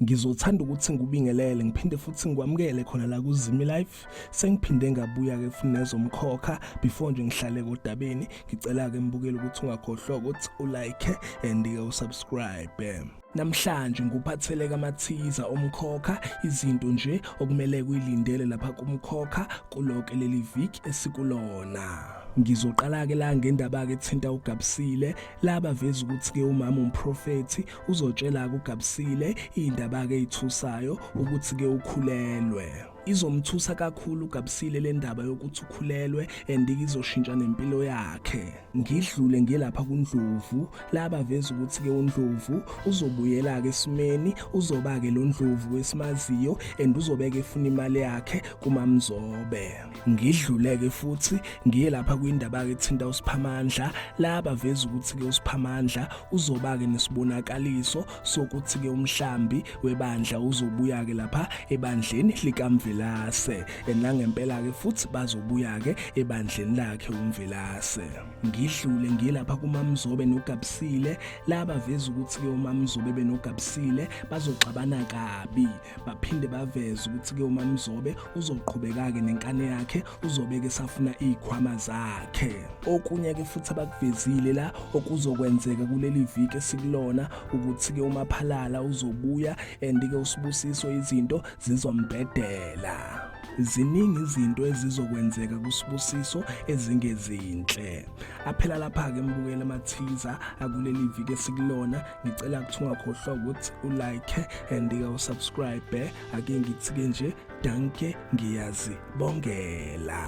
Ngizothanda ukuthi ngikubingelele ngiphinde futhi ngikwamukele khona la kuZimi Life. Sengiphinde ngabuya ke futhi nezomkhokha before nje ngihlale kodabeni. Ngicela ke mbukele ukuthi ungakhohlwa ukuthi ulike and usubscribe. Namhlanje nguphathele kamathiza omkhokha izinto nje okumele kuyilindele lapha kumkhokha kulonke leli week esikulona. Ngizoqala ke la ngendaba ke thinta uGabisile laba veza ukuthi ke umama umprofeti uzotshela kuGabisile indaba ke ithusayo ukuthi ke ukhulelwe. Izomthusa kakhulu uGabisile le ndaba yokuthi ukhulelwe and izoshintsha nempilo yakhe. Ngidlule ngelapha kuNdlovu laba veza ukuthi ke uNdlovu uzobuyela ke esimeni uzoba ke lo Ndlovu wesimaziyo and uzobeka efuna imali yakhe kuMamzobe. Ngidlule ke futhi ngiye lapha kwindaba ke thinta uSiphamandla laba veza ukuthi ke uSiphamandla uzoba ke nesibonakaliso sokuthi ke umhlambi webandla uzobuya ke lapha ebandleni likaMvelase nangempela ke futhi bazobuya ke ebandleni lakhe uMvelase. Ngidlule ngilapha kuMamzobe noGabisile laba veza ukuthi ke uMamzobe benoGabisile bazoxabana kabi baphinde baveza ukuthi ke uMamzobe uzoqhubeka ke nenkane yakhe uzobeke safuna izikhwama zakhe. Okunye ke futhi abakuvezile la okuzokwenzeka kuleli week esikulona ukuthi ke uMaphalala uzobuya and ke uSibusiso izinto zizombhedela. Ziningi izinto ezizokwenzeka kuSibusiso ezingezinhle. Aphela lapha ke mbukela amathiza akuleli week esikulona. Ngicela ukuthi ungakhohlwa ukuthi ulike and usubscribe. Ake ngithi ke nje danke ngiyazibongela.